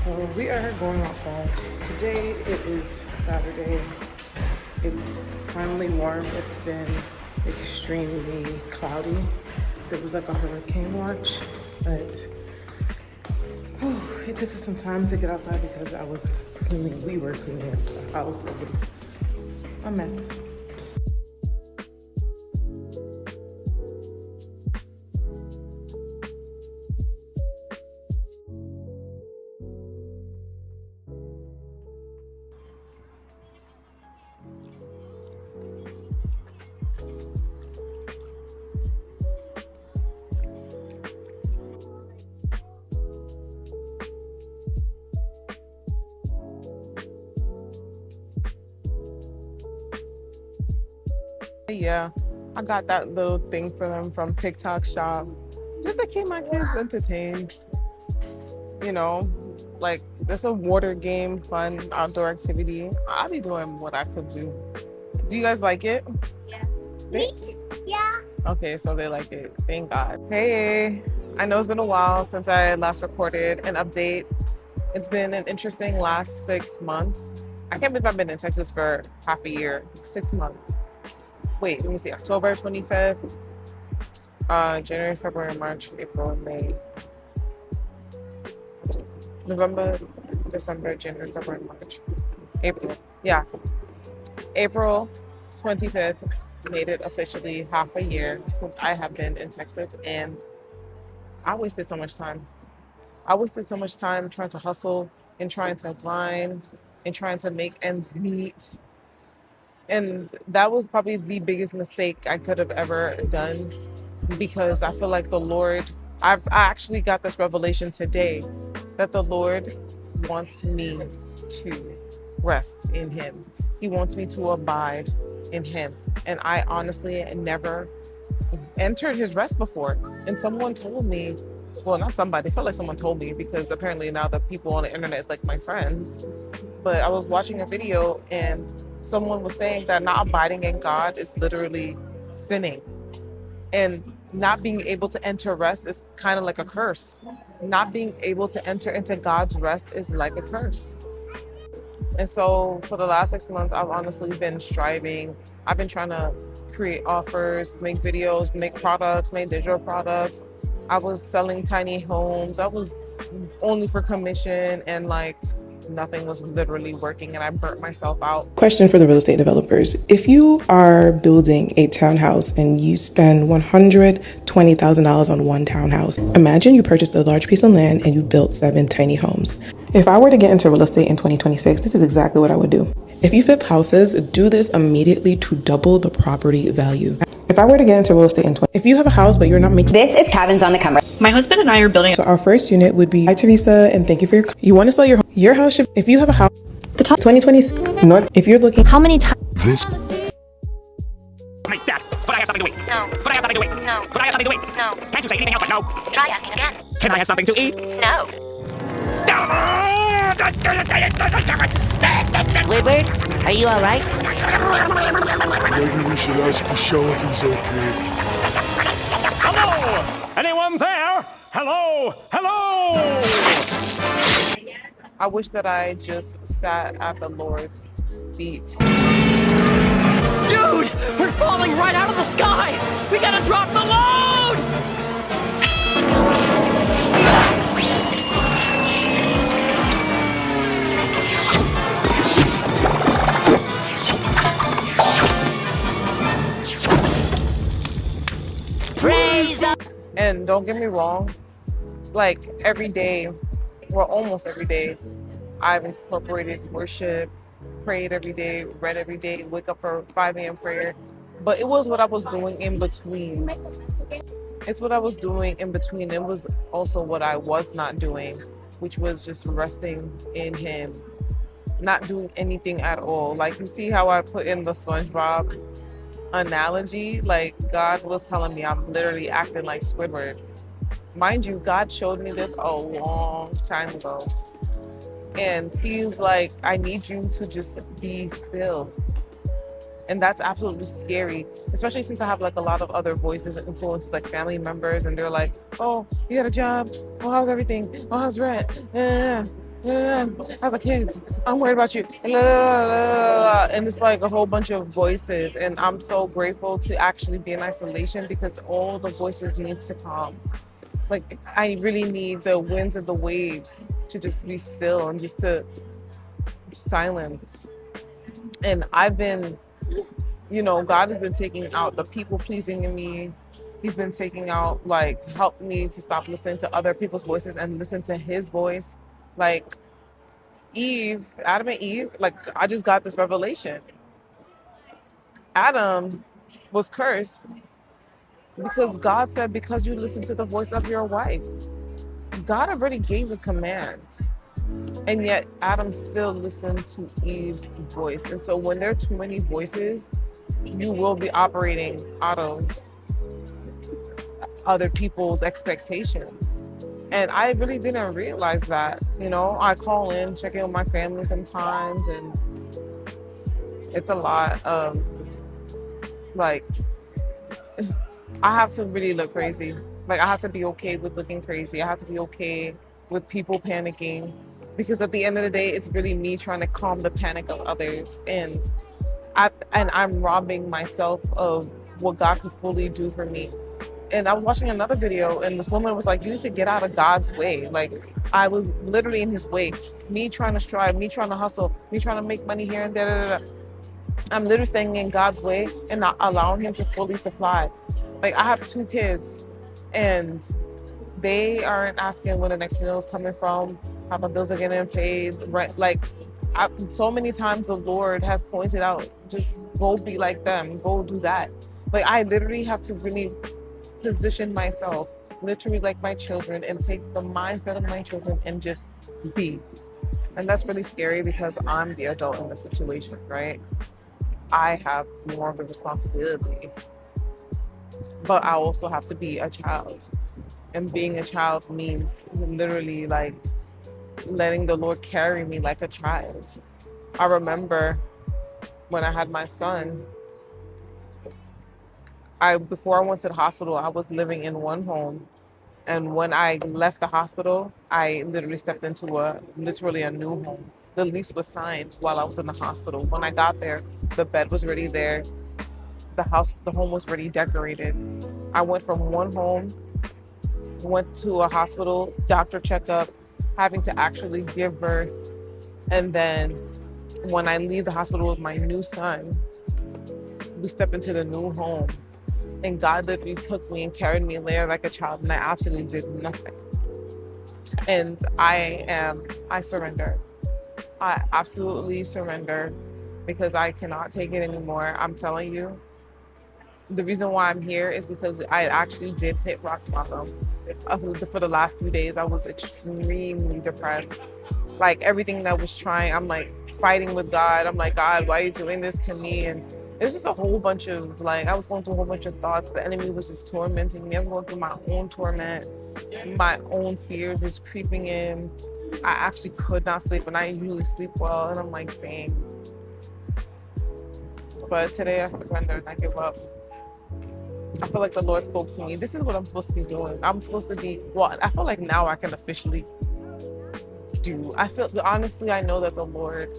So we are going outside. Today it is Saturday. It's finally warm. It's been extremely cloudy. There was like a hurricane watch, but it took us some time to get outside because we were cleaning up the house. It was a mess. Yeah, I got that little thing for them from TikTok Shop, just to keep my kids entertained. You know, like it's a water game, fun outdoor activity. I'll be doing what I could do. Do you guys like it? Yeah. Yeah. Okay, so they like it. Thank God. Hey, I know it's been a while since I last recorded an update. It's been an interesting last 6 months. I can't believe I've been in Texas for half a year. 6 months. Wait, let me see. October 25th, January, February, March, April, May, November, December, January, February, March, April. Yeah, April 25th made it officially half a year since I have been in Texas, and I wasted so much time. I wasted so much time trying to hustle and trying to grind and trying to make ends meet. And that was probably the biggest mistake I could have ever done, because I feel like I actually got this revelation today that the Lord wants me to rest in Him. He wants me to abide in Him. And I honestly never entered His rest before. And someone told me, well, not somebody, I feel like someone told me, because apparently now the people on the internet is like my friends. But I was watching a video and someone was saying that not abiding in God is literally sinning. And not being able to enter rest is kind of like a curse. Not being able to enter into God's rest is like a curse. And so for the last 6 months, I've honestly been striving. I've been trying to create offers, make videos, make products, make digital products. I was selling tiny homes. I was only for commission, and like nothing was literally working, and I burnt myself out. Question for the real estate developers. If you are building a townhouse and you spend $120,000 on one townhouse, imagine you purchased a large piece of land and you built 7 tiny homes. If I were to get into real estate in 2026, this is exactly what I would do. If you flip houses, do this immediately to double the property value. If I were to get into real estate if you have a house but you're not making— This is cabins on the come. My husband and I are building. So our first unit would be— Hi Teresa, and thank you for you want to sell your house should— if you have a house, The top 2026 North, if you're looking— How many times? This. Make that, but I have something to eat. No. But I have something to eat. No. But I have something to eat. No. Can't you say anything else but no? Try asking again. Can I have something to eat? No. Squidward, are you alright? Maybe we should ask Michelle if he's okay. Hello! Anyone there? Hello! Hello! I wish that I just sat at the Lord's feet. Dude, we're falling right out of the sky! We gotta drop the load! Praise the— And don't get me wrong, like every day, well, almost every day, I've incorporated worship, prayed every day, read every day, wake up for 5 a.m. prayer. But it was what I was doing in between. It's what I was doing in between. It was also what I was not doing, which was just resting in Him, not doing anything at all. Like, you see how I put in the SpongeBob analogy? Like, God was telling me I'm literally acting like Squidward. Mind you, God showed me this a long time ago. And He's like, I need you to just be still. And that's absolutely scary, especially since I have like a lot of other voices and influences, like family members, and they're like, oh, you got a job? Oh, how's everything? Oh, how's rent? How's the kids? I'm worried about you. And it's like a whole bunch of voices. And I'm so grateful to actually be in isolation because all the voices need to calm. Like, I really need the winds and the waves to just be still and just to silence. And I've been, God has been taking out the people pleasing in me. He's been taking out, like, help me to stop listening to other people's voices and listen to his voice. Like, Adam and Eve, like, I just got this revelation. Adam was cursed because God said, because you listen to the voice of your wife. God already gave a command. And yet Adam still listened to Eve's voice. And so when there are too many voices, you will be operating out of other people's expectations. And I really didn't realize that. I call in, check in with my family sometimes, and it's a lot of, like, I have to really look crazy. Like, I have to be okay with looking crazy. I have to be okay with people panicking, because at the end of the day, it's really me trying to calm the panic of others. And I'm robbing myself of what God could fully do for me. And I was watching another video, and this woman was like, you need to get out of God's way. Like, I was literally in his way. Me trying to strive, me trying to hustle, me trying to make money here and there. I'm literally staying in God's way and not allowing him to fully supply. Like, I have 2 kids, and they aren't asking where the next meal is coming from, how the bills are getting paid, rent. Like, so many times the Lord has pointed out, just go be like them, go do that. Like, I literally have to really position myself literally like my children and take the mindset of my children and just be. And that's really scary because I'm the adult in the situation, right? I have more of the responsibility, but I also have to be a child. And being a child means literally, like, letting the Lord carry me like a child. I remember when I had my son, before I went to the hospital, I was living in one home. And when I left the hospital, I literally stepped into literally a new home. The lease was signed while I was in the hospital. When I got there, the bed was already there. The home was already decorated. I went from one home, went to a hospital, doctor checkup, having to actually give birth. And then when I leave the hospital with my new son, we step into the new home. And God literally took me and carried me there like a child, and I absolutely did nothing. And I surrender. I absolutely surrender because I cannot take it anymore. I'm telling you, the reason why I'm here is because I actually did hit rock bottom. For the last few days, I was extremely depressed. Like, everything that I was trying, I'm like fighting with God. I'm like, God, why are you doing this to me? And it was just a whole bunch of, like, I was going through a whole bunch of thoughts. The enemy was just tormenting me. I was going through my own torment. My own fears was creeping in. I actually could not sleep, and I usually sleep well. And I'm like, dang. But today I surrendered and I give up. I feel like the Lord spoke to me. This is what I'm supposed to be doing. I'm supposed to be, I feel like now I can officially do. Honestly, I know that the Lord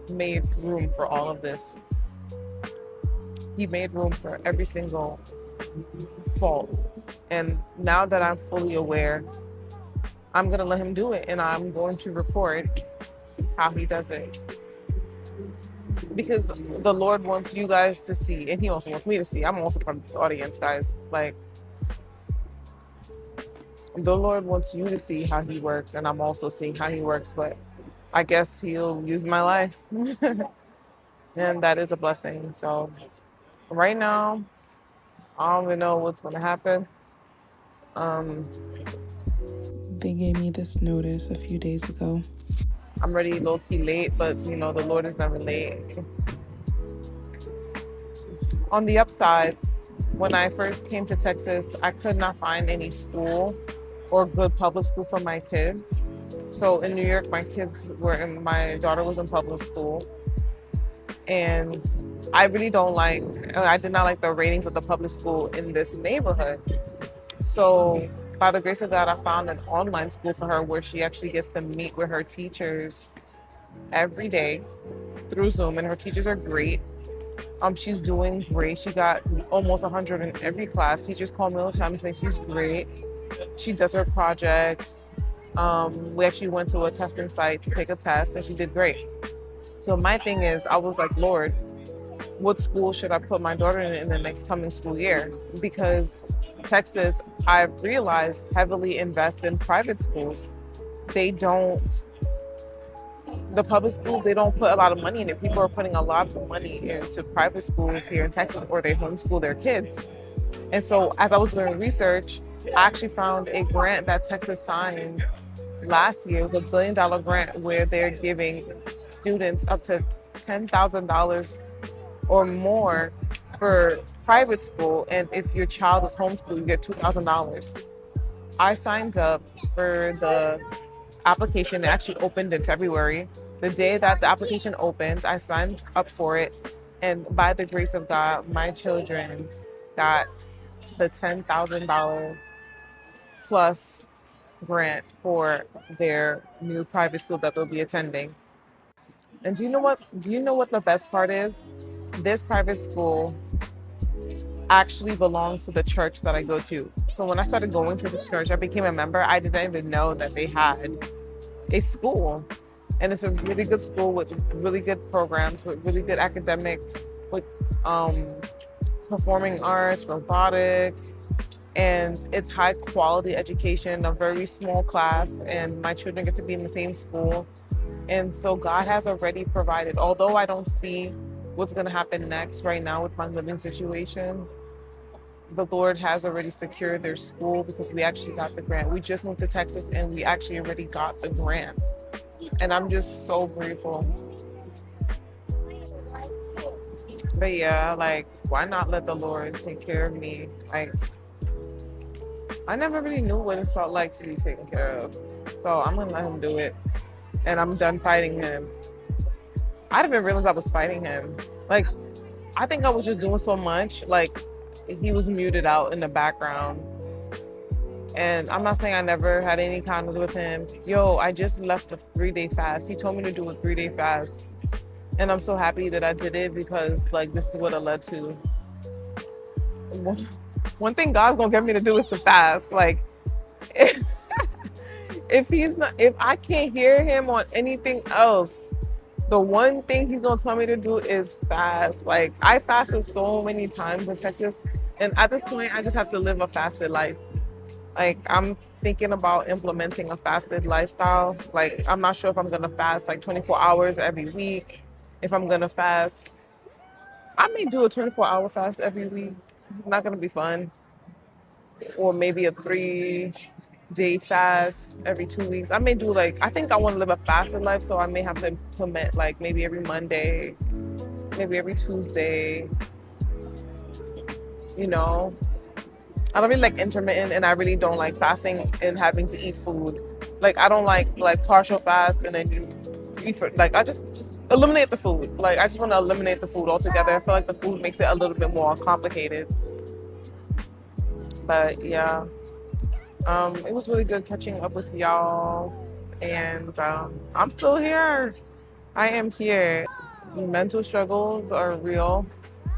made room for all of this. He made room for every single fault. And now that I'm fully aware, I'm going to let him do it. And I'm going to record how he does it. Because the Lord wants you guys to see, and he also wants me to see. I'm also part of this audience, guys. Like, the Lord wants you to see how he works, and I'm also seeing how he works, but I guess he'll use my life. And that is a blessing. So right now, I don't even know what's going to happen. They gave me this notice a few days ago. I'm already low-key late, but the Lord is never late. On the upside, when I first came to Texas, I could not find any school or good public school for my kids. So in New York, my daughter was in public school. And I did not like the ratings of the public school in this neighborhood. So by the grace of God, I found an online school for her where she actually gets to meet with her teachers every day through Zoom, and her teachers are great. She's doing great. She got almost 100 in every class. Teachers call me all the time and say she's great. She does her projects. We actually went to a testing site to take a test, and she did great. So my thing is, I was like, Lord, what school should I put my daughter in the next coming school year? Because Texas, I've realized, heavily invests in private schools. They don't, the public schools, they don't put a lot of money in it. People are putting a lot of money into private schools here in Texas, or they homeschool their kids. And so as I was doing research, I actually found a grant that Texas signed last year. It was $1 billion grant where they're giving students up to $10,000 or more for private school. And if your child is homeschooled, you get $2,000. I signed up for the application. It actually opened in February. The day that the application opened, I signed up for it. And by the grace of God, my children got the $10,000 plus grant for their new private school that they'll be attending. And do you know what the best part is? This private school actually belongs to the church that I go to. So when I started going to the church, I became a member. I didn't even know that they had a school. And it's a really good school with really good programs, with really good academics, with performing arts, robotics, and it's high quality education, a very small class, and my children get to be in the same school. And so God has already provided, although I don't see what's going to happen next right now with my living situation, the Lord has already secured their school because we actually got the grant. We just moved to Texas and we actually already got the grant. And I'm just so grateful. But yeah, like, why not let the Lord take care of me? Like, I never really knew what it felt like to be taken care of. So I'm going to let him do it. And I'm done fighting him. I didn't even realize I was fighting him. Like, I think I was just doing so much. Like, he was muted out in the background. And I'm not saying I never had any encounters with him. Yo, I just left a 3-day fast. He told me to do a 3-day fast. And I'm so happy that I did it because, like, this is what it led to. One thing God's gonna get me to do is to fast. Like, if I can't hear him on anything else, the one thing he's gonna tell me to do is fast. Like, I fasted so many times in Texas, and at this point, I just have to live a fasted life. Like, I'm thinking about implementing a fasted lifestyle. Like, I'm not sure if I'm gonna fast like 24 hours every week. If I'm gonna fast, I may do a 24-hour fast every week. Not gonna be fun. Or maybe a 3-day fast every 2 weeks. I may do like, I think I want to live a fasted life, so I may have to implement like maybe every Monday, maybe every Tuesday. You know, I don't really like intermittent, and I really don't like fasting and having to eat food. Like, I don't like partial fast and then you eat for, like, I just eliminate the food. Like, I just want to eliminate the food altogether. I feel like the food makes it a little bit more complicated. But yeah, it was really good catching up with y'all, and I'm still here. I am here. Mental struggles are real,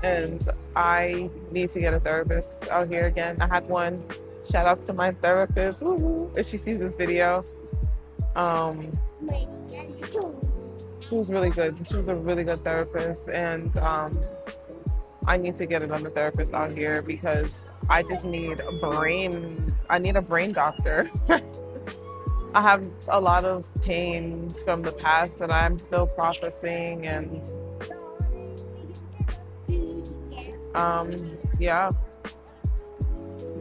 and I need to get a therapist out here again. I had one. Shout outs to my therapist, woo-hoo, if she sees this video. She was really good. She was a really good therapist, and I need to get another therapist out here because I just need a brain doctor. I have a lot of pain from the past that I'm still processing, and yeah,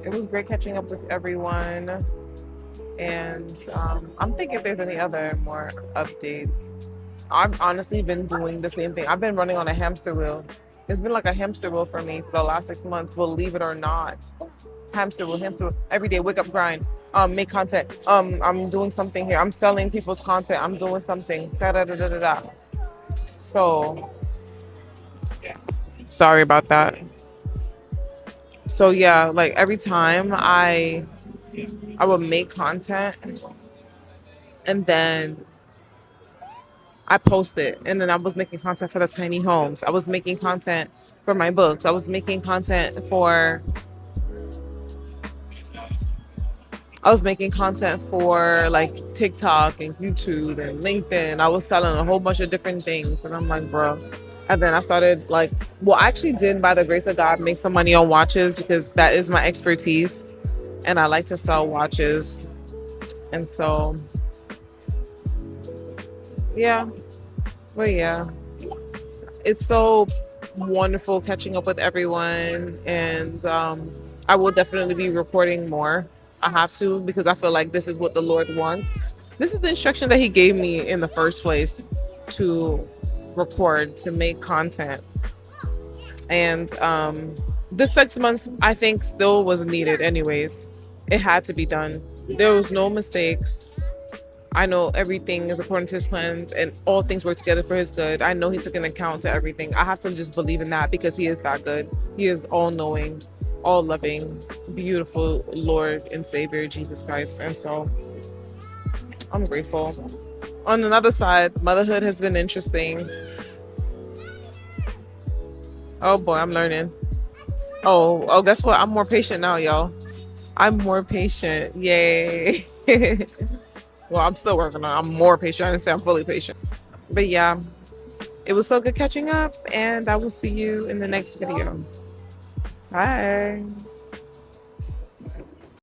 it was great catching up with everyone. And I'm thinking if there's any other more updates. I've honestly been doing the same thing. I've been running on a hamster wheel. It's been like a hamster wheel for me for the last 6 months, believe it or not. Hamster wheel, every day, wake up, grind, make content. I'm doing something here. I'm selling people's content. I'm doing something. Da-da-da-da-da-da. So, sorry about that. So yeah, like every time I I would make content and then I post it. And then I was making content for the tiny homes. I was making content for my books. I was making content for like TikTok and YouTube and LinkedIn. I was selling a whole bunch of different things. And I'm like, bro. And then I started like, well, I actually did, by the grace of God, make some money on watches because that is my expertise. And I like to sell watches. And so, yeah. But yeah, it's so wonderful catching up with everyone. And I will definitely be reporting more. I have to, because I feel like this is what the Lord wants. This is the instruction that he gave me in the first place, to record, to make content. And this 6 months, I think, still was needed anyways. It had to be done. There was no mistakes. I know everything is according to his plans and all things work together for his good. I know he took an account to everything. I have to just believe in that because he is that good. He is all-knowing, all-loving, beautiful Lord and Savior, Jesus Christ. And so I'm grateful. On another side, motherhood has been interesting. Oh boy, I'm learning. Oh, guess what? I'm more patient now, y'all. I'm more patient. Yay. Well, I'm still working on it. I'm more patient. I didn't say I'm fully patient. But yeah, it was so good catching up, and I will see you in the next video. Bye.